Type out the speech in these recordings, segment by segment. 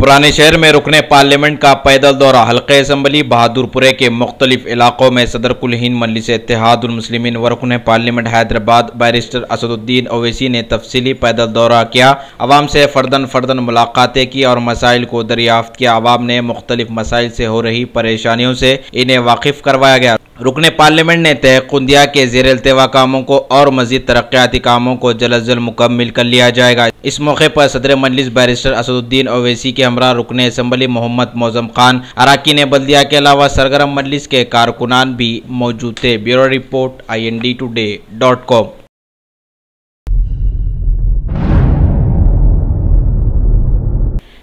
पुराने शहर में रुकने पार्लियामेंट का पैदल दौरा। हल्के असम्बली बहादुरपुरे के मुख्तलिफ इलाकों में सदर कुल हिंद मजलिस इत्तेहादुल मुस्लिमीन व रुकने पार्लियामेंट हैदराबाद बैरिस्टर असदुद्दीन ओवैसी ने तफसीली पैदल दौरा किया। अवाम से फर्दन मुलाकातें की और मसाइल को दरियाफ्त किया। अवाम ने मुख्तलिफ मसाइल से हो रही परेशानियों से इन्हें वाकिफ करवाया गया। रुकने पार्लियामेंट ने तहकुंदिया के ज़ेर अल्तवा कामों को और मजीद तरक्याती कामों को जल्द अज जल्द मुकम्मिल कर लिया जाएगा। इस मौके पर सदर मजलिस बैरिस्टर असदुद्दीन ओवैसी के हमरा रुकने असम्बली मोहम्मद मौजम खान, अराकीन बल्दिया के अलावा सरगर्म मजलिस के कारकुनान भी मौजूद थे। Bureau report INDtoday.com।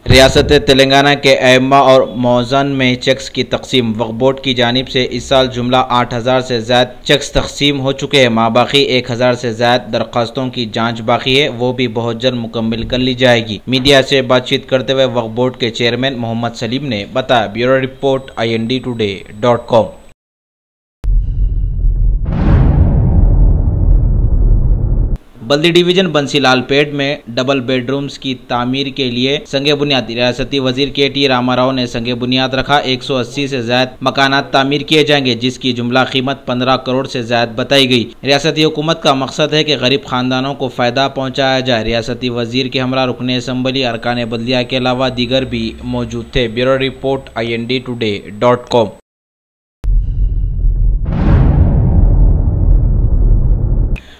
रियासत तेलंगाना के अइम्मा और मौज़न में चेक्स की तकसीम। वक्फ बोर्ड की जानिब से इस साल जुमला 8000 से ज़्यादा चेक्स तकसीम हो चुके हैं। माबाकी 1000 से ज़्यादा दरख्वास्तों की जांच बाकी है, वो भी बहुत जल्द मुकम्मिल कर ली जाएगी। मीडिया से बातचीत करते हुए वक्फ बोर्ड के चेयरमैन मोहम्मद सलीम ने बताया। Bureau report INDtoday.com। बल्दी डिवीजन बंसीलालपेट में डबल बेडरूम्स की तामीर के लिए संगे बुनियाद रियासती वजीर KT रामाराव ने संगे बुनियाद रखा। 180 से ज्यादा मकानात तामीर किए जाएंगे, जिसकी जुमला कीमत 15 करोड़ से ज्यादा बताई गई। रियासती हुकूमत का मकसद है कि गरीब खानदानों को फायदा पहुंचाया जाए। रियासती वजीर के हमरा रुकने असम्बली अरकान बल्दिया के अलावा दीगर भी मौजूद थे। Bureau report INDtoday.com।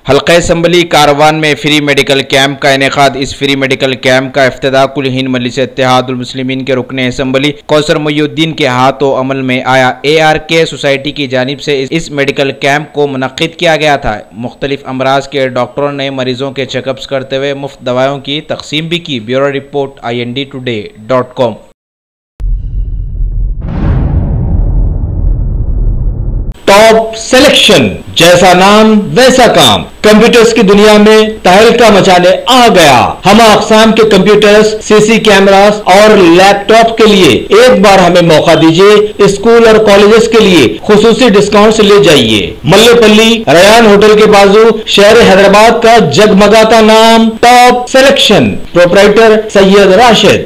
हल्का असम्बली कारवान में फ्री मेडिकल कैंप का इनेकाद। इस फ्री मेडिकल कैंप का इफ्तिताह कुल हिंद मजलिस इत्तेहादुल मुस्लिमीन के रुकने असम्बली कौसर मुहिउद्दीन के हाथों अमल में आया। ARK सोसाइटी की जानिब से इस मेडिकल कैंप को मुनक्किद किया गया था। मुख्तलिफ अमराज के डॉक्टरों ने मरीजों के चेकअप्स करते हुए मुफ्त दवाओं की तकसीम भी की। Bureau report INDtoday.com। Top selection, जैसा नाम वैसा काम, कंप्यूटर्स की दुनिया में तहलका मचाने आ गया। हम अक़साम के कंप्यूटर्स, CC कैमरास और लैपटॉप के लिए एक बार हमें मौका दीजिए। स्कूल और कॉलेजेस के लिए खुसूसी डिस्काउंट ले जाइए। मल्लेपल्ली रयान होटल के बाजू शहर हैदराबाद का जगमगाता नाम top selection. Proprietor Syed Rashid.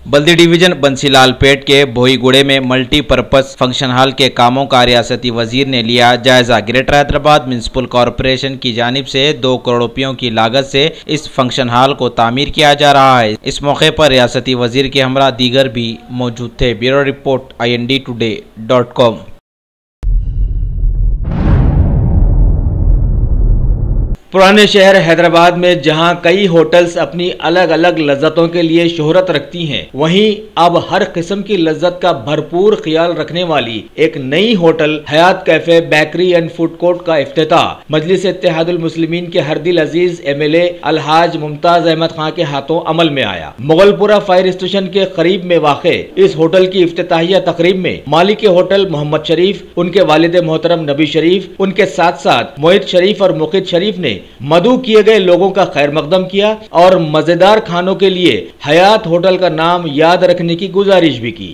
बल्दी डिवीजन बंसीलालपेट के भोईगुड़े में मल्टीपर्पज फंक्शन हॉल के कामों का रियासती वजीर ने लिया जायजा। ग्रेटर हैदराबाद म्युनिसिपल कॉरपोरेशन की जानिब से 2 करोड़ रुपयों की लागत से इस फंक्शन हॉल को तामीर किया जा रहा है। इस मौके पर रियासती वजीर के हमरा दीगर भी मौजूद थे। Bureau report INDtoday.com। पुराने शहर हैदराबाद में जहां कई होटल्स अपनी अलग अलग लज्जतों के लिए शोहरत रखती हैं, वहीं अब हर किस्म की लज्जत का भरपूर ख्याल रखने वाली एक नई hotel Hyatt cafe bakery and food court का इफ्तिताह मजलिस इत्तेहादुल मुस्लिमीन के हरदिल अजीज MLA अलहाज मुमताज अहमद खान के हाथों अमल में आया। मुगलपुरा फायर स्टेशन के करीब में वाक़े इस होटल की इफ्तिताहिया तकरीब में मालिक होटल मोहम्मद शरीफ, उनके वालिद मोहतरम नबी शरीफ, उनके साथ साथ मोहित शरीफ और मुकिद शरीफ ने मदऊ किए गए लोगों का खैर मकदम किया और मजेदार खानों के लिए हयात होटल का नाम याद रखने की गुजारिश भी की।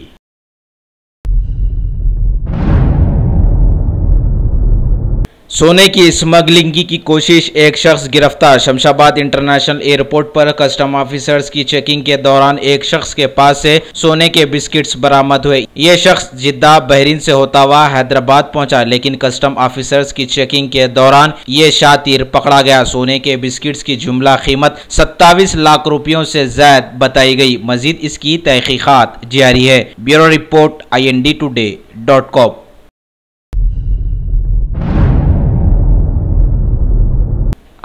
सोने की स्मगलिंग की कोशिश, एक शख्स गिरफ्तार। शमशाबाद इंटरनेशनल एयरपोर्ट पर कस्टम ऑफिसर्स की चेकिंग के दौरान एक शख्स के पास से सोने के बिस्किट्स बरामद हुए। ये शख्स जिद्दा बहरीन से होता हुआ हैदराबाद पहुंचा, लेकिन कस्टम ऑफिसर्स की चेकिंग के दौरान ये शातिर पकड़ा गया। सोने के बिस्किट्स की जुमला कीमत 27 लाख रुपयों से ज्यादा बताई गई। मजीद इसकी तहकीकात जारी है। Bureau report INDtoday.com।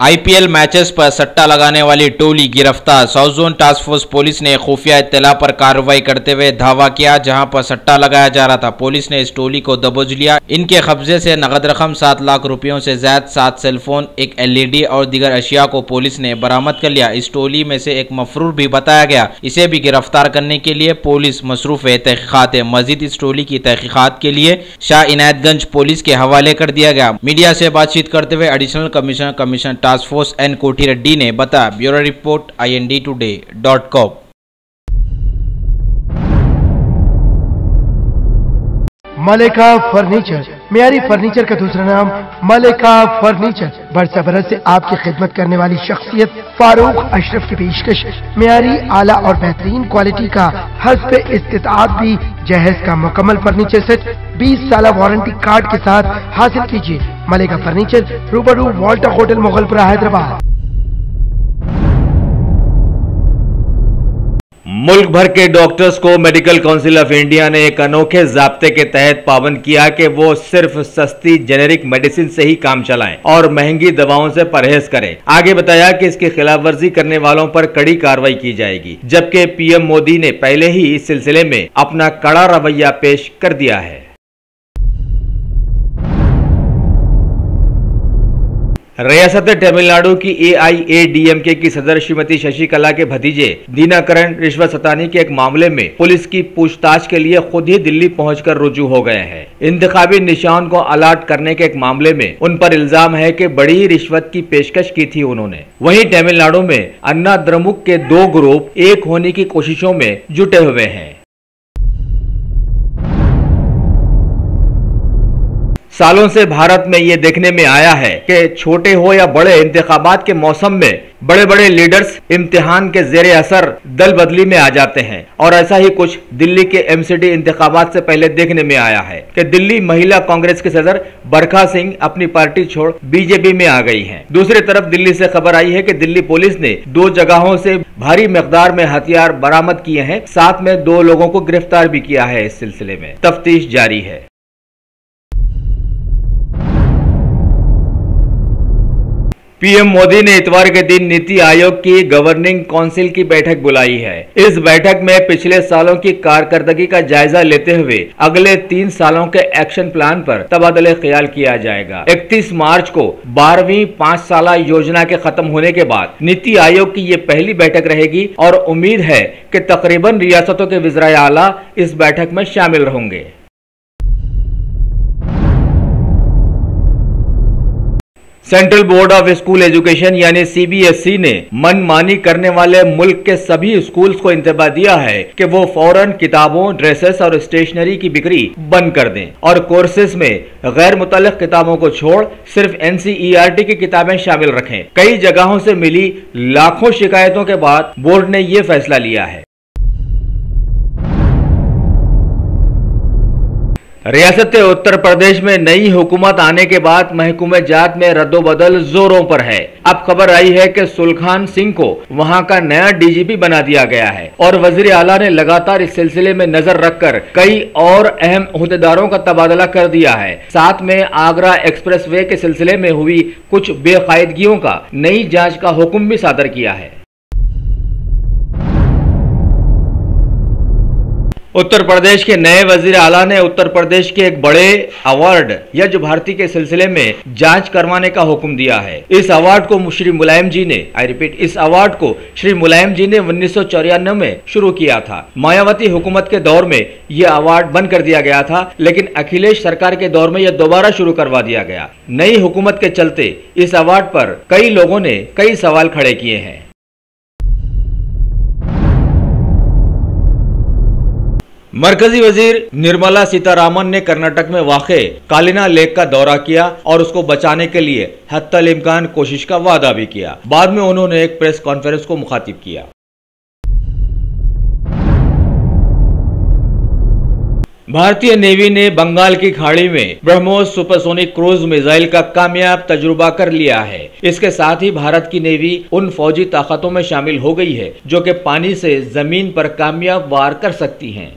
IPL matches पर सट्टा लगाने वाली टोली गिरफ्तार। South zone task force police ने खुफिया इत्तला पर कार्रवाई करते हुए धावा किया, जहां पर सट्टा लगाया जा रहा था। पुलिस ने इस टोली को दबोच लिया। इनके कब्जे से नगद रकम 7 लाख रुपयों से ज्यादा, 7 सेलफोन, एक LED और दीगर अशिया को पुलिस ने बरामद कर लिया। इस टोली में से एक मफरूर भी बताया गया। इसे भी गिरफ्तार करने के लिए पुलिस मसरूफ है तहकीकात है। मजीद इस टोली की तहकीकात के लिए शाह इनायतगंज पुलिस के हवाले कर दिया गया। मीडिया से बातचीत करते हुए additional commissioner task force N कोठी रेड्डी ने बताया। Bureau report INDtoday.com। मलिका फर्नीचर मियारी फर्नीचर का दूसरा नाम मलिका फर्नीचर। बरसा बरस से आपकी खिदमत करने वाली शख्सियत फारूक अशरफ की पेशकश मियारी, आला और बेहतरीन क्वालिटी का हस्ब इस्तिताअत भी जहेज का मुकम्मल फर्नीचर सेट 20 साल वारंटी कार्ड के साथ हासिल कीजिए। मलिका फर्नीचर, रूबरू वॉल्टर होटल, मुगलपुरा, हैदराबाद। मुल्क भर के डॉक्टर्स को मेडिकल काउंसिल ऑफ इंडिया ने एक अनोखे ज़ाब्ते के तहत पाबंद किया कि वो सिर्फ सस्ती जेनेरिक मेडिसिन से ही काम चलाएं और महंगी दवाओं से परहेज करें। आगे बताया कि इसकी खिलाफवर्जी करने वालों पर कड़ी कार्रवाई की जाएगी, जबकि पीएम मोदी ने पहले ही इस सिलसिले में अपना कड़ा रवैया पेश कर दिया है। रियासत तमिलनाडु की AIADMK की सदर श्रीमती शशिकला के भतीजे दीनाकरण रिश्वत सतानी के एक मामले में पुलिस की पूछताछ के लिए खुद ही दिल्ली पहुंचकर रुजू हो गए हैं। इंतखाबी निशान को अलॉट करने के एक मामले में उन पर इल्जाम है कि बड़ी रिश्वत की पेशकश की थी उन्होंने। वहीं तमिलनाडु में अन्ना द्रमुक के 2 ग्रुप एक होने की कोशिशों में जुटे हुए हैं। सालों से भारत में ये देखने में आया है कि छोटे हो या बड़े, इंतखाबात के मौसम में बड़े बड़े लीडर्स इम्तिहान के जेरे असर दल बदली में आ जाते हैं, और ऐसा ही कुछ दिल्ली के MCD इंतखाबात से पहले देखने में आया है कि दिल्ली महिला कांग्रेस के सदर बरखा सिंह अपनी पार्टी छोड़ BJP में आ गई हैं। दूसरी तरफ दिल्ली से खबर आई है कि दिल्ली पुलिस ने 2 जगहों से भारी मिकदार में हथियार बरामद किए हैं, साथ में 2 लोगों को गिरफ्तार भी किया है। इस सिलसिले में तफ्तीश जारी है। पीएम मोदी ने इतवार के दिन नीति आयोग की गवर्निंग काउंसिल की बैठक बुलाई है। इस बैठक में पिछले सालों की कारकर्दगी का जायजा लेते हुए अगले 3 सालों के एक्शन प्लान पर तबादले ख्याल किया जाएगा। 31 मार्च को 12वीं 5 साला योजना के खत्म होने के बाद नीति आयोग की ये पहली बैठक रहेगी और उम्मीद है कि तकरीबन रियासतों के वज़ीर आला इस बैठक में शामिल होंगे। Central board of school education यानी CBSE ने मनमानी करने वाले मुल्क के सभी स्कूल्स को इंतबाह दिया है कि वो फौरन किताबों, ड्रेसेस और स्टेशनरी की बिक्री बंद कर दें और कोर्सेज में गैर मुतल्लिक किताबों को छोड़ सिर्फ NCERT की किताबें शामिल रखें। कई जगहों से मिली लाखों शिकायतों के बाद बोर्ड ने ये फैसला लिया है। रियासत उत्तर प्रदेश में नई हुकूमत आने के बाद महकूमे जात में रद्दोबदल जोरों पर है। अब खबर आई है कि सुलखान सिंह को वहां का नया DGP बना दिया गया है और वजीर आला ने लगातार इस सिलसिले में नजर रखकर कई और अहम ओहदेदारों का तबादला कर दिया है। साथ में आगरा एक्सप्रेसवे के सिलसिले में हुई कुछ बेकायदगियों का नई जांच का हुक्म भी सादर किया है। उत्तर प्रदेश के नए वजीर आला ने उत्तर प्रदेश के एक बड़े अवार्ड यज्ञ भारती के सिलसिले में जांच करवाने का हुक्म दिया है। इस अवार्ड को श्री मुलायम जी ने इस अवार्ड को श्री मुलायम जी ने 1994 में शुरू किया था। मायावती हुकूमत के दौर में यह अवार्ड बंद कर दिया गया था, लेकिन अखिलेश सरकार के दौर में यह दोबारा शुरू करवा दिया गया। नई हुकूमत के चलते इस अवार्ड पर कई लोगों ने कई सवाल खड़े किए हैं। मरकजी वजीर निर्मला सीतारामन ने कर्नाटक में वाक़े कालिना लेक का दौरा किया और उसको बचाने के लिए हत्तल इम्कान कोशिश का वादा भी किया। बाद में उन्होंने एक प्रेस कॉन्फ्रेंस को मुखातिब किया। भारतीय नेवी ने बंगाल की खाड़ी में ब्रह्मोस सुपरसोनिक क्रूज मिसाइल का कामयाब तजुर्बा कर लिया है। इसके साथ ही भारत की नेवी उन फौजी ताकतों में शामिल हो गई है जो कि पानी से जमीन पर कामयाब वार कर सकती हैं।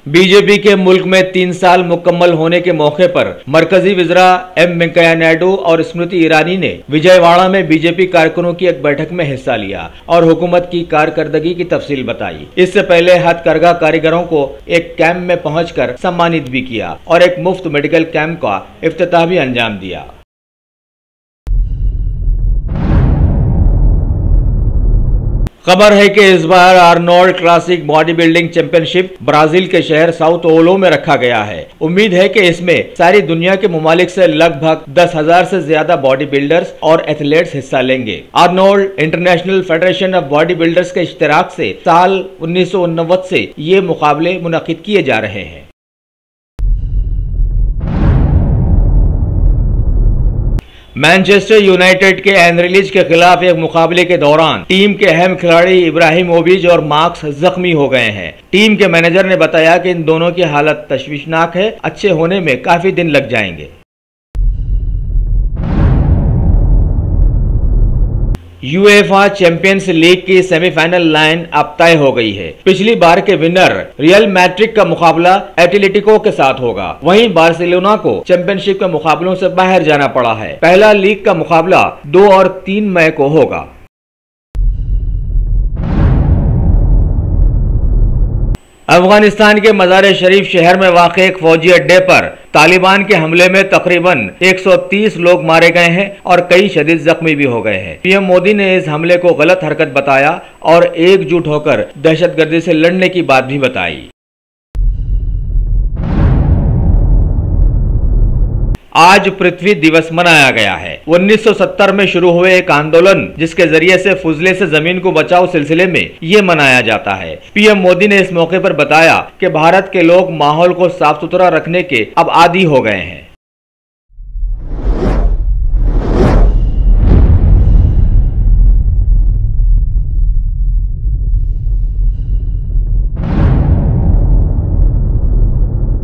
बीजेपी के मुल्क में 3 साल मुकम्मल होने के मौके पर मरकजी वज़ीरा M वेंकैया नायडू और स्मृति ईरानी ने विजयवाड़ा में बीजेपी कारकुनों की एक बैठक में हिस्सा लिया और हुकूमत की कारकर्दगी की तफसील बताई। इससे पहले हथकरघा कारीगरों को एक कैंप में पहुंचकर सम्मानित भी किया और एक मुफ्त मेडिकल कैंप का इफ्तिताह भी अंजाम दिया। खबर है कि इस बार Arnold Classic bodybuilding championship Brazil के शहर साओ पाउलो में रखा गया है। उम्मीद है कि इसमें सारी दुनिया के ममालिक से लगभग 10,000 से ज्यादा बॉडी बिल्डर्स और एथलीट्स हिस्सा लेंगे। Arnold international federation of body builders के इश्तिराक से साल 1989 से ये मुकाबले मुनक्किद किए जा रहे हैं। मैनचेस्टर यूनाइटेड के एनरिलीज के खिलाफ एक मुकाबले के दौरान टीम के अहम खिलाड़ी इब्राहिमोविच और मार्क्स जख्मी हो गए हैं। टीम के मैनेजर ने बताया कि इन दोनों की हालत तशवीशनाक है, अच्छे होने में काफी दिन लग जाएंगे। यूएफा चैंपियंस लीग की सेमीफाइनल लाइन अब तय हो गई है। पिछली बार के विनर रियल मैड्रिड का मुकाबला एटलेटिको के साथ होगा। वहीं बार्सिलोना को चैंपियनशिप के मुकाबलों से बाहर जाना पड़ा है। पहला लीग का मुकाबला 2 और 3 मई को होगा। अफगानिस्तान के मज़ार शरीफ शहर में वाक़े एक फौजी अड्डे पर तालिबान के हमले में तकरीबन 130 लोग मारे गए हैं और कई शदीद जख्मी भी हो गए हैं। पीएम मोदी ने इस हमले को गलत हरकत बताया और एकजुट होकर दहशतगर्दी से लड़ने की बात भी बताई। आज पृथ्वी दिवस मनाया गया है। 1970 में शुरू हुए एक आंदोलन जिसके जरिए से फुजले से जमीन को बचाओ सिलसिले में ये मनाया जाता है। पीएम मोदी ने इस मौके पर बताया कि भारत के लोग माहौल को साफ सुथरा रखने के अब आदी हो गए हैं।